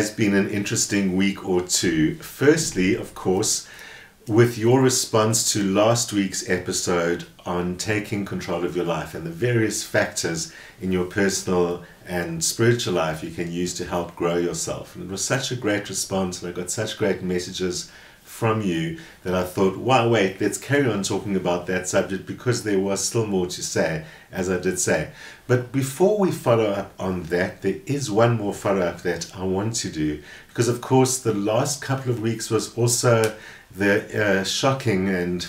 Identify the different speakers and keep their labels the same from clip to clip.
Speaker 1: has been an interesting week or two. Firstly, of course, with your response to last week's episode on taking control of your life and the various factors in your personal and spiritual life you can use to help grow yourself. And it was such a great response, and I got such great messages from you that I thought, wow, wait, let's carry on talking about that subject, because there was still more to say, as I did say. But before we follow up on that, there is one more follow-up that I want to do, because of course the last couple of weeks was also the shocking and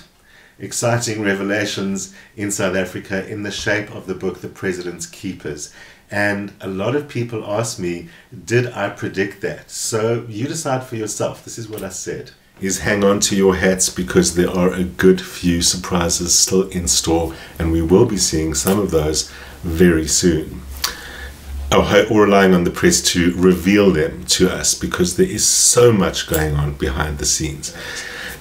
Speaker 1: exciting revelations in South Africa in the shape of the book The President's Keepers. And a lot of people asked me, did I predict that? So you decide for yourself. This is what I said. Is hang on to your hats, because there are a good few surprises still in store, and we will be seeing some of those very soon. Or relying on the press to reveal them to us, because there is so much going on behind the scenes.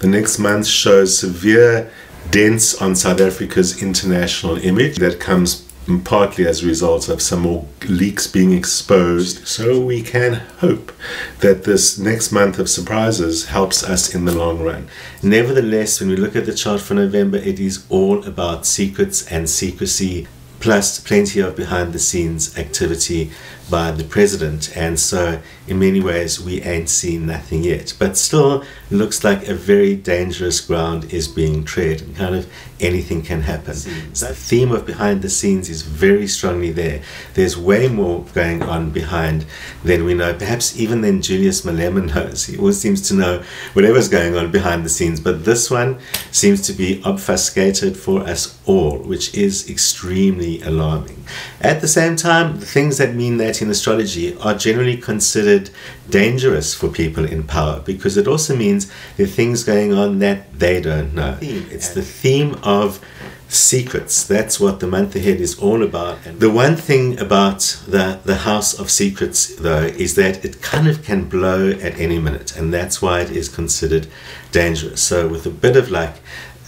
Speaker 1: The next month shows severe dents on South Africa's international image that comes partly as a result of some more leaks being exposed. So we can hope that this next month of surprises helps us in the long run. Nevertheless, when we look at the chart for November, it is all about secrets and secrecy, plus plenty of behind the scenes activity by the president. And so in many ways we ain't seen nothing yet, but still looks like a very dangerous ground is being tread, and kind of anything can happen. So the theme of behind the scenes is very strongly there. There's way more going on behind than we know, perhaps even than Julius Malema knows. He always seems to know whatever's going on behind the scenes, but this one seems to be obfuscated for us all, which is extremely alarming. At the same time, the things that mean that in astrology are generally considered dangerous for people in power, because it also means there are things going on that they don't know. It's the theme of secrets. That's what the month ahead is all about. And the one thing about the House of Secrets, though, is that it kind of can blow at any minute, and that's why it is considered dangerous. So with a bit of luck,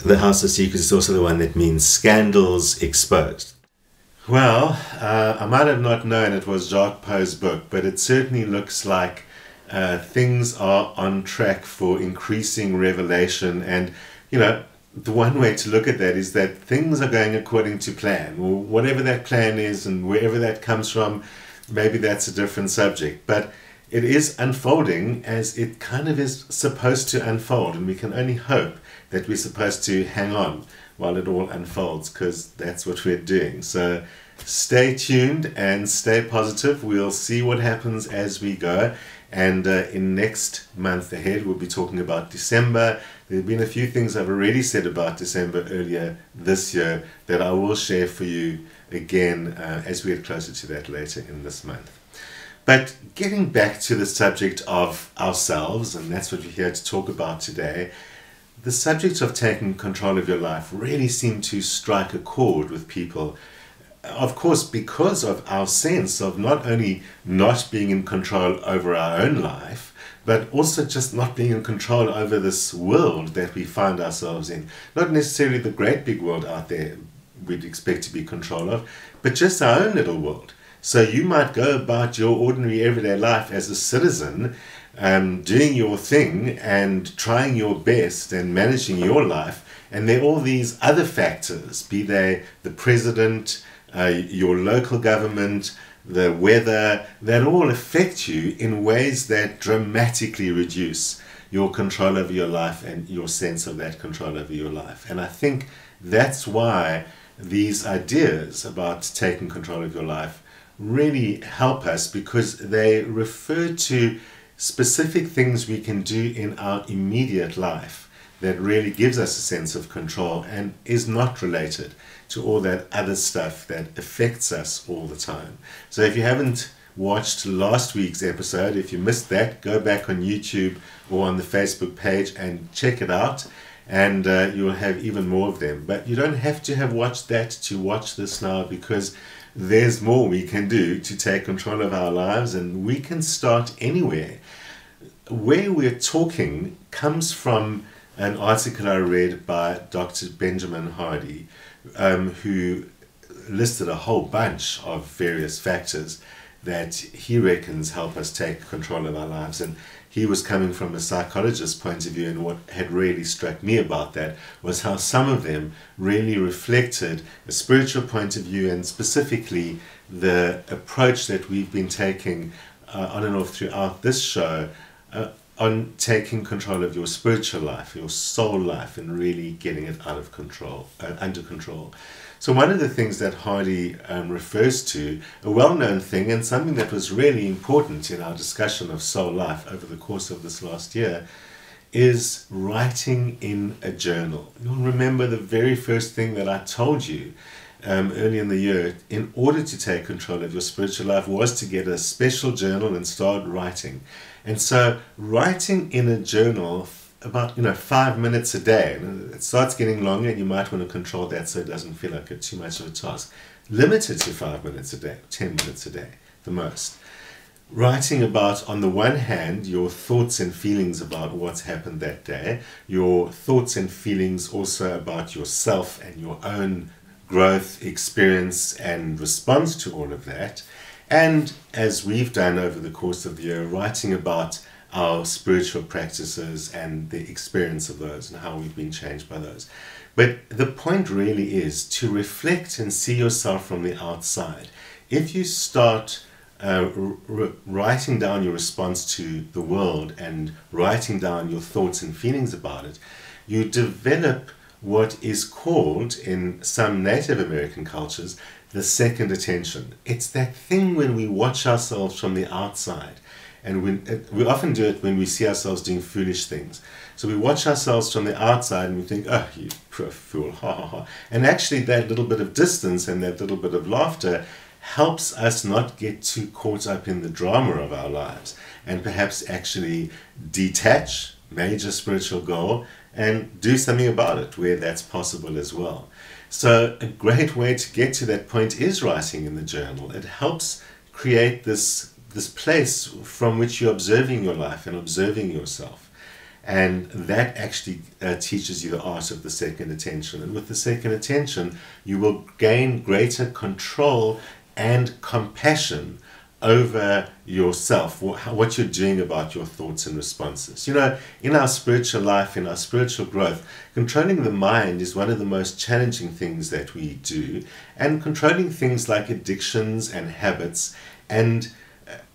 Speaker 1: the House of Secrets is also the one that means scandals exposed. Well, I might have not known it was Jacques Poe's book, but it certainly looks like things are on track for increasing revelation. And, you know, the one way to look at that is that things are going according to plan, or whatever that plan is, and wherever that comes from, maybe that's a different subject. But it is unfolding as it kind of is supposed to unfold, and we can only hope that we're supposed to hang on while it all unfolds, because that's what we're doing. So stay tuned and stay positive. We'll see what happens as we go. And in next month ahead, we'll be talking about December. There have been a few things I've already said about December earlier this year that I will share for you again as we get closer to that later in this month. But getting back to the subject of ourselves, and that's what we're here to talk about today, the subject of taking control of your life really seemed to strike a chord with people. Of course, because of our sense of not only not being in control over our own life, but also just not being in control over this world that we find ourselves in. Not necessarily the great big world out there we'd expect to be in control of, but just our own little world. So you might go about your ordinary everyday life as a citizen, doing your thing and trying your best and managing your life, and there are all these other factors, be they the president, your local government, the weather, that all affect you in ways that dramatically reduce your control over your life and your sense of that control over your life. And I think that's why these ideas about taking control of your life really help us, because they refer to specific things we can do in our immediate life that really gives us a sense of control and is not related to all that other stuff that affects us all the time. So if you haven't watched last week's episode, if you missed that, go back on YouTube or on the Facebook page and check it out, and you'll have even more of them. But you don't have to have watched that to watch this now, because there's more we can do to take control of our lives, and we can start anywhere. Where we're talking comes from an article I read by Dr. Benjamin Hardy, who listed a whole bunch of various factors that he reckons help us take control of our lives. And he was coming from a psychologist's point of view, and what had really struck me about that was how some of them really reflected a spiritual point of view, and specifically the approach that we've been taking on and off throughout this show, on taking control of your spiritual life, your soul life, and really getting it out of control, under control. So one of the things that Hardy refers to, a well-known thing and something that was really important in our discussion of soul life over the course of this last year, is writing in a journal. You'll remember the very first thing that I told you early in the year, in order to take control of your spiritual life, was to get a special journal and start writing. And so writing in a journal about 5 minutes a day, and it starts getting longer, and you might want to control that so it doesn't feel like too much of a task. Limited to 5 minutes a day, 10 minutes a day, the most. Writing about, on the one hand, your thoughts and feelings about what's happened that day, your thoughts and feelings also about yourself and your own growth, experience, and response to all of that. And as we've done over the course of the year, writing about our spiritual practices and the experience of those and how we've been changed by those. But the point really is to reflect and see yourself from the outside. If you start writing down your response to the world and writing down your thoughts and feelings about it, you develop what is called in some Native American cultures the second attention. It's that thing when we watch ourselves from the outside, and we often do it when we see ourselves doing foolish things. So we watch ourselves from the outside and we think, oh, you poor fool, ha ha ha. And actually that little bit of distance and that little bit of laughter helps us not get too caught up in the drama of our lives, and perhaps actually detach, major spiritual goal, and do something about it where that's possible as well. So a great way to get to that point is writing in the journal. It helps create this place from which you're observing your life and observing yourself. And that actually teaches you the art of the second attention. And with the second attention, you will gain greater control and compassion over yourself, what you're doing about your thoughts and responses. You know, in our spiritual life, in our spiritual growth, controlling the mind is one of the most challenging things that we do. And controlling things like addictions and habits and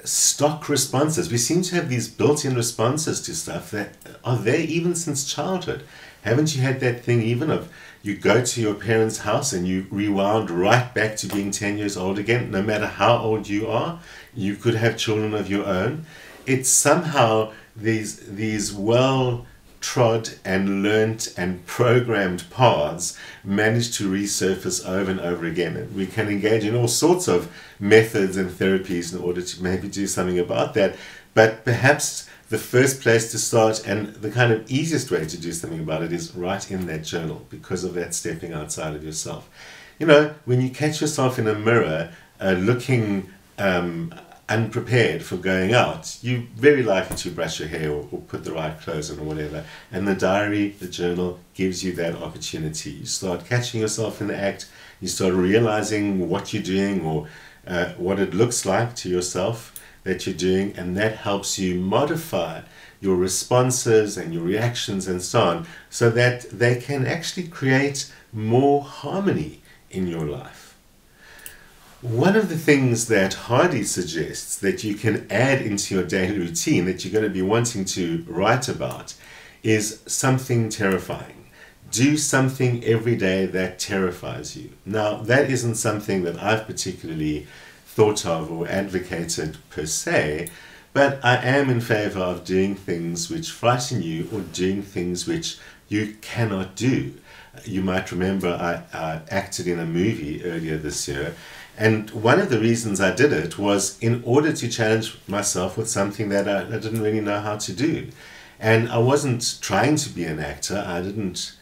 Speaker 1: stock responses. We seem to have these built-in responses to stuff that are there even since childhood. Haven't you had that thing even of you go to your parents' house and you rewound right back to being 10 years old again? No matter how old you are, you could have children of your own. It's somehow these well-trod and learnt and programmed paths manage to resurface over and over again. And we can engage in all sorts of methods and therapies in order to maybe do something about that. But perhaps the first place to start, and the kind of easiest way to do something about it, is right in that journal, because of that stepping outside of yourself. You know, when you catch yourself in a mirror looking unprepared for going out, you're very likely to brush your hair or put the right clothes on or whatever. And the diary, the journal, gives you that opportunity. You start catching yourself in the act, you start realizing what you're doing or what it looks like to yourself that you're doing, and that helps you modify your responses and your reactions and so on, so that they can actually create more harmony in your life. One of the things that Hardy suggests that you can add into your daily routine that you're going to be wanting to write about is something terrifying. Do something every day that terrifies you. Now, that isn't something that I've particularly thought of or advocated per se, but I am in favor of doing things which frighten you or doing things which you cannot do. You might remember I acted in a movie earlier this year, and one of the reasons I did it was in order to challenge myself with something that I didn't really know how to do. And I wasn't trying to be an actor. I didn't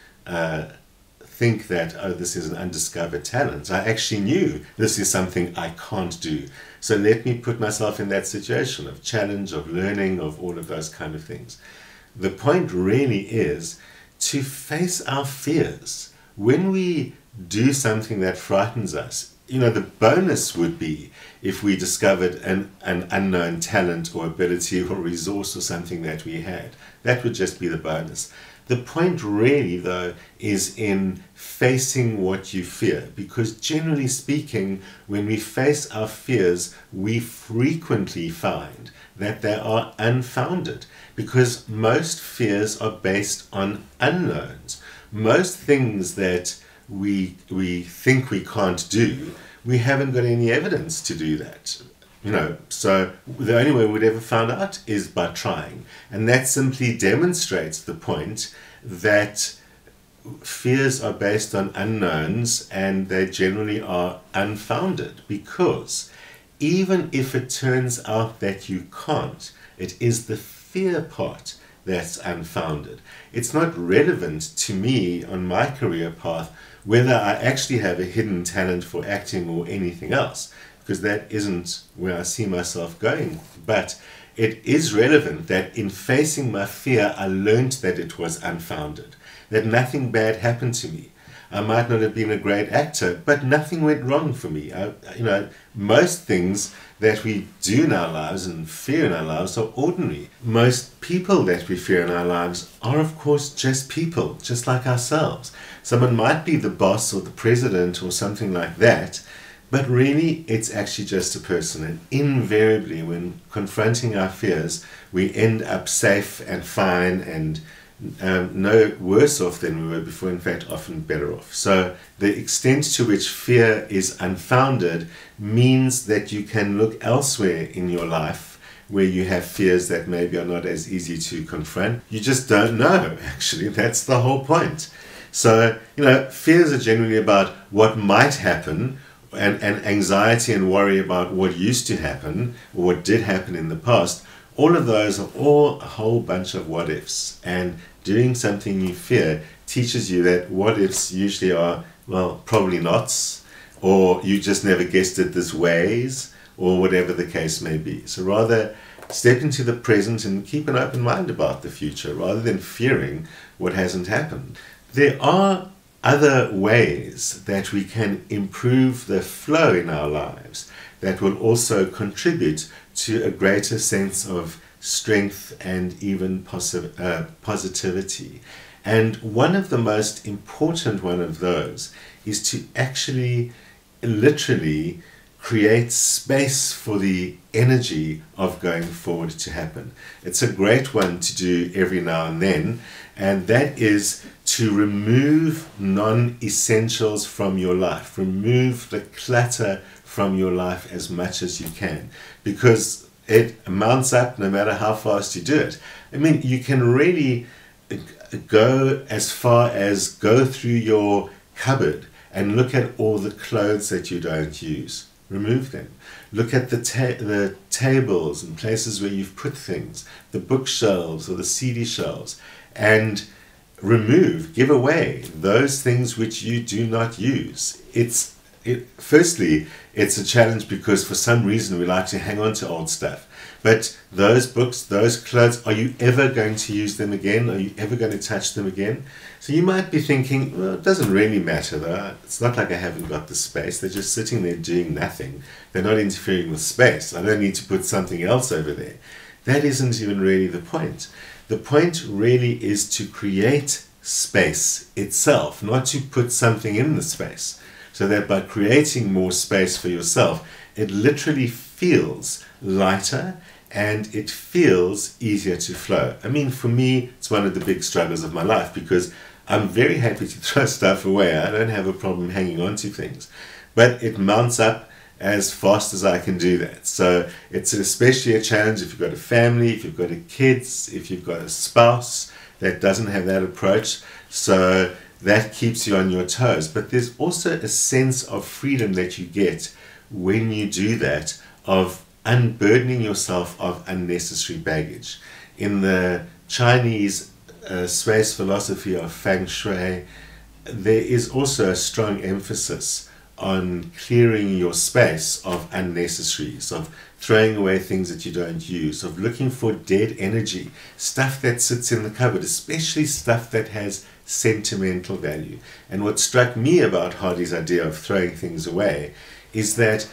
Speaker 1: think that, oh, this is an undiscovered talent. I actually knew this is something I can't do. So let me put myself in that situation of challenge, of learning, of all of those kind of things. The point really is to face our fears. When we do something that frightens us, the bonus would be if we discovered an unknown talent or ability or resource or something that we had. That would just be the bonus. The point really, though, is in facing what you fear, because generally speaking, when we face our fears, we frequently find that they are unfounded, because most fears are based on unknowns. Most things that we think we can't do, we haven't got any evidence to do that. So the only way we'd ever find out is by trying. And that simply demonstrates the point that fears are based on unknowns, and they generally are unfounded, because even if it turns out that you can't, it is the fear part that's unfounded. It's not relevant to me on my career path whether I actually have a hidden talent for acting or anything else, because that isn't where I see myself going. But it is relevant that in facing my fear, I learned that it was unfounded, that nothing bad happened to me. I might not have been a great actor, but nothing went wrong for me. Most things that we do in our lives and fear in our lives are ordinary. Most people that we fear in our lives are, of course, just people, just like ourselves. Someone might be the boss or the president or something like that, but really it's actually just a person. And invariably, when confronting our fears, we end up safe and fine and no worse off than we were before, in fact often better off. So the extent to which fear is unfounded means that you can look elsewhere in your life where you have fears that maybe are not as easy to confront. You just don't know, actually. That's the whole point. So, fears are generally about what might happen, and anxiety and worry about what used to happen or what did happen in the past. All of those are all a whole bunch of what ifs, and doing something you fear teaches you that what ifs usually are, well, probably nots, or you just never guessed it this ways, or whatever the case may be. So rather step into the present and keep an open mind about the future rather than fearing what hasn't happened. There are other ways that we can improve the flow in our lives that will also contribute to a greater sense of strength and even positivity. And one of the most important one of those is to actually literally create space for the energy of going forward to happen. It's a great one to do every now and then, and that is to remove non-essentials from your life. Remove the clutter from your life as much as you can, because it mounts up no matter how fast you do it. I mean, you can really go as far as go through your cupboard and look at all the clothes that you don't use. Remove them. Look at the tables and places where you've put things, the bookshelves or the CD shelves, and give away those things which you do not use. Firstly, it's a challenge because for some reason we like to hang on to old stuff. But those books, those clothes, are you ever going to use them again? Are you ever going to touch them again? So you might be thinking, well, it doesn't really matter though. It's not like I haven't got the space. They're just sitting there doing nothing. They're not interfering with space. I don't need to put something else over there. That isn't even really the point. The point really is to create space itself, not to put something in the space. So that by creating more space for yourself, it literally feels lighter and it feels easier to flow. I mean, for me, it's one of the big struggles of my life because I'm very happy to throw stuff away. I don't have a problem hanging on to things. But it mounts up as fast as I can do that. So it's especially a challenge if you've got a family, if you've got kids, if you've got a spouse that doesn't have that approach. So that keeps you on your toes. But there's also a sense of freedom that you get when you do that, of unburdening yourself of unnecessary baggage. In the Chinese space philosophy of Feng Shui, there is also a strong emphasis on clearing your space of unnecessaries, of throwing away things that you don't use, of looking for dead energy, stuff that sits in the cupboard, especially stuff that has sentimental value. And what struck me about Hardy's idea of throwing things away is that,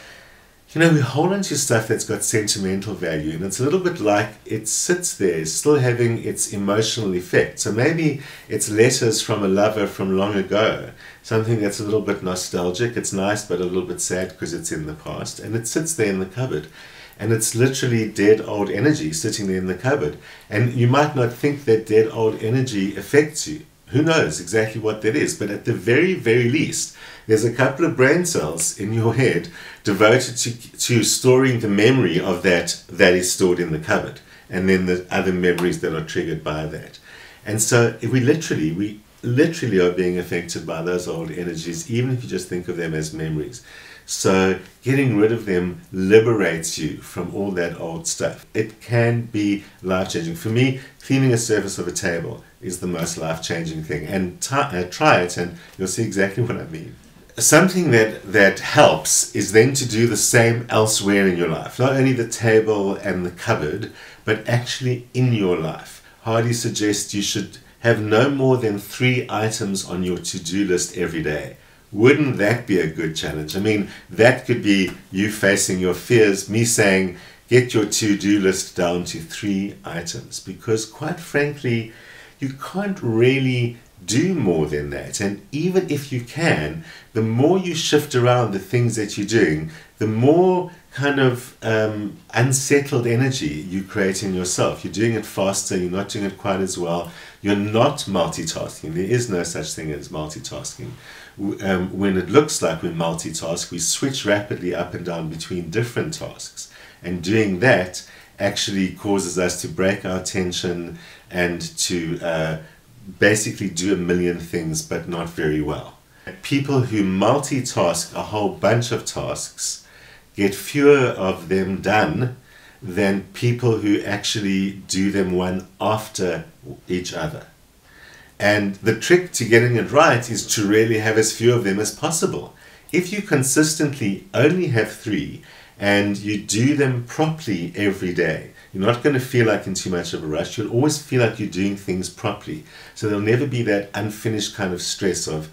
Speaker 1: we hold on to stuff that's got sentimental value, and it's a little bit like it sits there, still having its emotional effect. So maybe it's letters from a lover from long ago, something that's a little bit nostalgic. It's nice, but a little bit sad because it's in the past, and it sits there in the cupboard. And it's literally dead old energy sitting there in the cupboard. And you might not think that dead old energy affects you. Who knows exactly what that is? But at the very, very least, there's a couple of brain cells in your head devoted to storing the memory of that is stored in the cupboard. And then the other memories that are triggered by that. And so we literally are being affected by those old energies, even if you just think of them as memories. So getting rid of them liberates you from all that old stuff. It can be life-changing. For me, cleaning a surface of a table is the most life-changing thing. And try it and you'll see exactly what I mean. Something that helps is then to do the same elsewhere in your life. Not only the table and the cupboard, but actually in your life. Hardy suggests you should have no more than 3 items on your to-do list every day. Wouldn't that be a good challenge? I mean, that could be you facing your fears, me saying, get your to-do list down to 3 items. Because quite frankly, you can't really do more than that. And even if you can, the more you shift around the things that you're doing, the more kind of unsettled energy you create in yourself. You're doing it faster, you're not doing it quite as well, you're not multitasking. There is no such thing as multitasking. When it looks like we multitask, we switch rapidly up and down between different tasks. And doing that actually causes us to break our attention and to basically do a million things, but not very well. People who multitask a whole bunch of tasks get fewer of them done than people who actually do them one after each other. And the trick to getting it right is to really have as few of them as possible. If you consistently only have 3 and you do them properly every day, you're not going to feel like in too much of a rush. You'll always feel like you're doing things properly. So there'll never be that unfinished kind of stress of,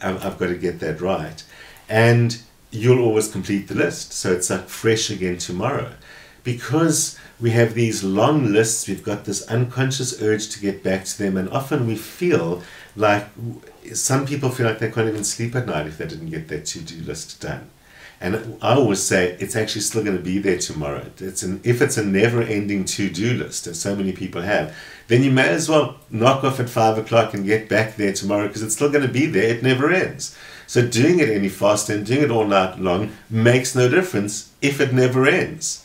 Speaker 1: I've got to get that right. And you'll always complete the list. So it's like fresh again tomorrow. Because we have these long lists, we've got this unconscious urge to get back to them, and often we feel like, some people feel like they can't even sleep at night if they didn't get their to-do list done. And I always say it's actually still going to be there tomorrow. If it's a never-ending to-do list, as so many people have, then you may as well knock off at 5 o'clock and get back there tomorrow, because it's still going to be there. It never ends. So doing it any faster and doing it all night long makes no difference if it never ends.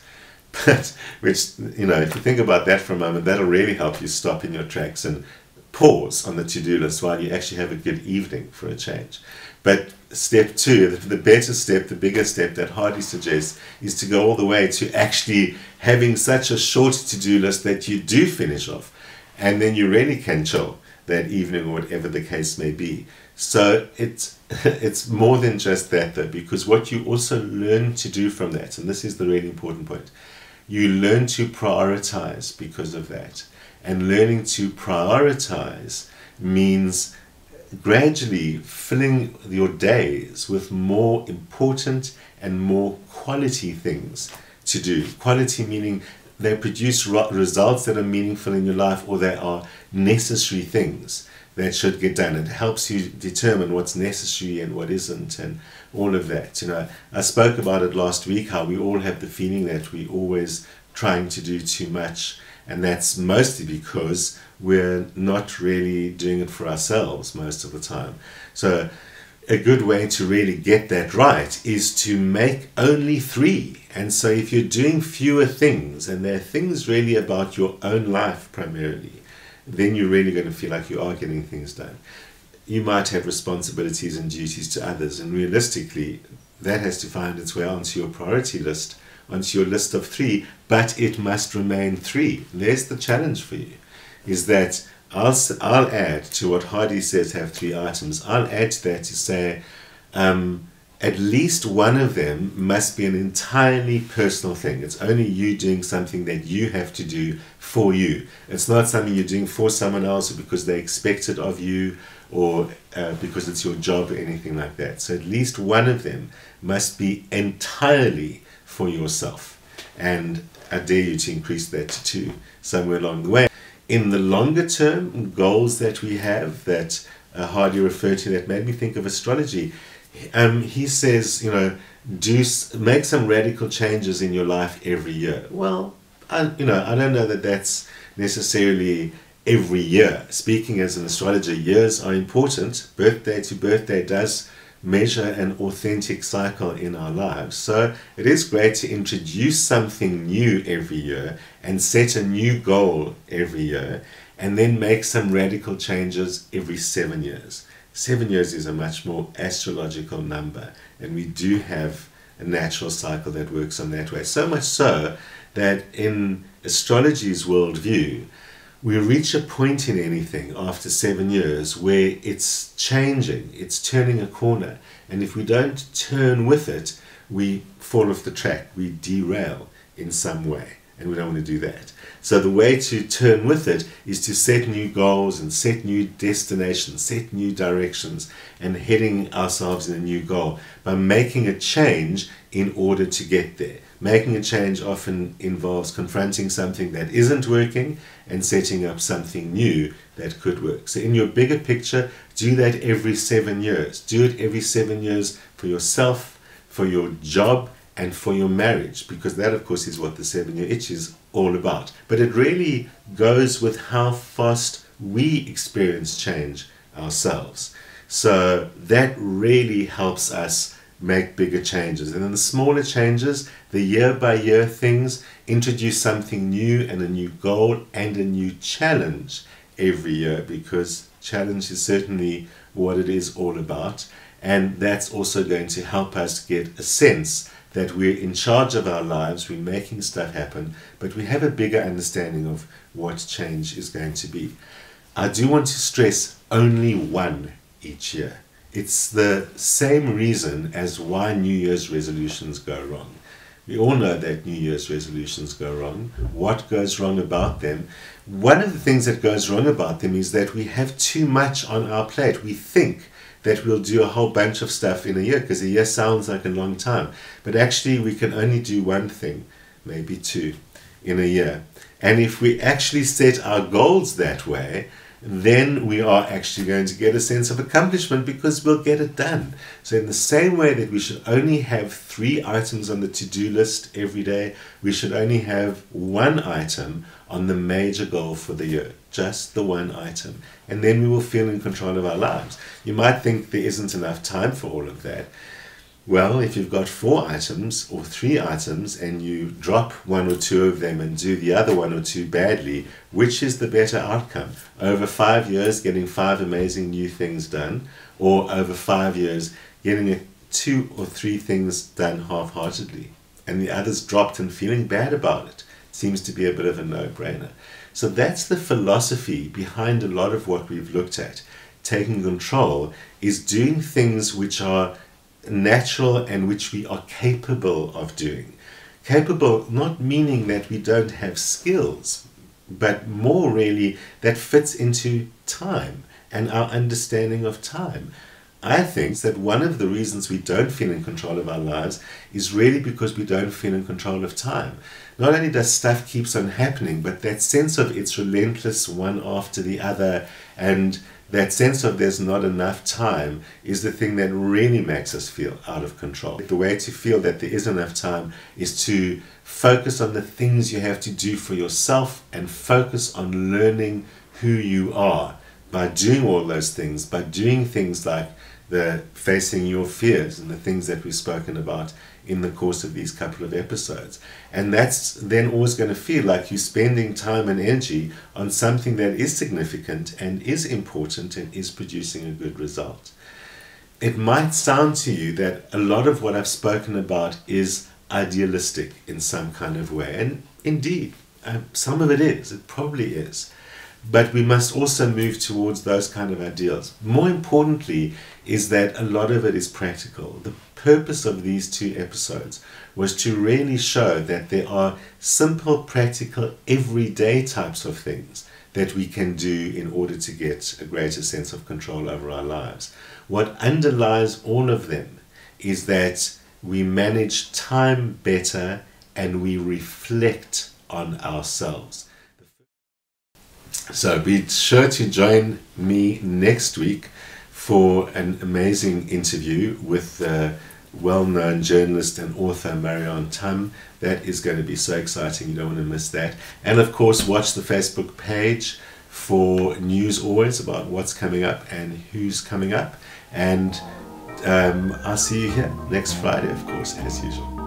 Speaker 1: But, if you think about that for a moment, that'll really help you stop in your tracks and pause on the to-do list while you actually have a good evening for a change. But step 2, the better step, the bigger step that Hardy suggests, is to go all the way to actually having such a short to-do list that you do finish off. And then you really can chill that evening or whatever the case may be. So it's more than just that, though, because what you also learn to do from that, and this is the really important point, you learn to prioritize because of that. And learning to prioritize means gradually filling your days with more important and more quality things to do. Quality meaning they produce results that are meaningful in your life, or they are necessary things that should get done. It helps you determine what's necessary and what isn't, and all of that. I spoke about it last week, how we all have the feeling that we're always trying to do too much, and that's mostly because we're not really doing it for ourselves most of the time. So a good way to really get that right is to make only 3. And so if you're doing fewer things, and they're things really about your own life primarily, then you're really going to feel like you are getting things done. You might have responsibilities and duties to others, and realistically that has to find its way onto your priority list, onto your list of 3, but it must remain 3. There's the challenge for you, is that I'll add to what Hardy says have 3 items. I'll add to that to say, at least one of them must be an entirely personal thing. It's only you doing something that you have to do for you. It's not something you're doing for someone else or because they expect it of you, or because it's your job or anything like that. So at least one of them must be entirely for yourself. And I dare you to increase that to 2 somewhere along the way. In the longer term goals that we have, that Hardy referred to, that made me think of astrology. He says, make some radical changes in your life every year. Well, I don't know that that's necessarily every year. Speaking as an astrologer, years are important. Birthday to birthday does measure an authentic cycle in our lives. So it is great to introduce something new every year and set a new goal every year, and then make some radical changes every 7 years. 7 years is a much more astrological number, and we do have a natural cycle that works on that way. So much so that in astrology's worldview, we reach a point in anything after 7 years where it's changing, it's turning a corner, and if we don't turn with it, we fall off the track, we derail in some way, and we don't want to do that. So the way to turn with it is to set new goals and set new destinations, set new directions, and heading ourselves in a new goal by making a change in order to get there. Making a change often involves confronting something that isn't working and setting up something new that could work. So in your bigger picture, do that every 7 years. Do it every 7 years for yourself, for your job, and for your marriage, because that, of course, is what the 7-year itch is all about. But it really goes with how fast we experience change ourselves. So that really helps us make bigger changes. And then the smaller changes, the year-by-year things, introduce something new and a new goal and a new challenge every year, because challenge is certainly what it is all about. And that's also going to help us get a sense that we're in charge of our lives, we're making stuff happen, but we have a bigger understanding of what change is going to be. I do want to stress only one each year. It's the same reason as why New Year's resolutions go wrong. We all know that New Year's resolutions go wrong. What goes wrong about them? One of the things that goes wrong about them is that we have too much on our plate. We think that we'll do a whole bunch of stuff in a year, because a year sounds like a long time. But actually we can only do one thing, maybe 2 in a year. And if we actually set our goals that way, then we are actually going to get a sense of accomplishment, because we'll get it done. So in the same way that we should only have 3 items on the to-do list every day, we should only have 1 item on the major goal for the year. Just the 1 item. And then we will feel in control of our lives. You might think there isn't enough time for all of that. Well, if you've got 4 items or 3 items and you drop 1 or 2 of them and do the other 1 or 2 badly, which is the better outcome? Over 5 years getting 5 amazing new things done, or over 5 years getting 2 or 3 things done half-heartedly and the others dropped and feeling bad about it? Seems to be a bit of a no-brainer. So that's the philosophy behind a lot of what we've looked at. Taking control is doing things which are natural and which we are capable of doing. Capable not meaning that we don't have skills, but more really that fits into time and our understanding of time. I think that one of the reasons we don't feel in control of our lives is really because we don't feel in control of time. Not only does stuff keeps on happening, but that sense of it's relentless one after the other, and that sense of there's not enough time is the thing that really makes us feel out of control. The way to feel that there is enough time is to focus on the things you have to do for yourself and focus on learning who you are by doing all those things, by doing things like the facing your fears and the things that we've spoken about in the course of these couple of episodes. And that's then always going to feel like you're spending time and energy on something that is significant and is important and is producing a good result. It might sound to you that a lot of what I've spoken about is idealistic in some kind of way, and indeed, some of it is, it probably is. But we must also move towards those kind of ideals. More importantly is that a lot of it is practical. The purpose of these 2 episodes was to really show that there are simple, practical, everyday types of things that we can do in order to get a greater sense of control over our lives. What underlies all of them is that we manage time better and we reflect on ourselves. So be sure to join me next week for an amazing interview with the well-known journalist and author Marianne Tum. That is going to be so exciting, you don't want to miss that. And of course, watch the Facebook page for news always about what's coming up and who's coming up. And I'll see you here next Friday, of course, as usual.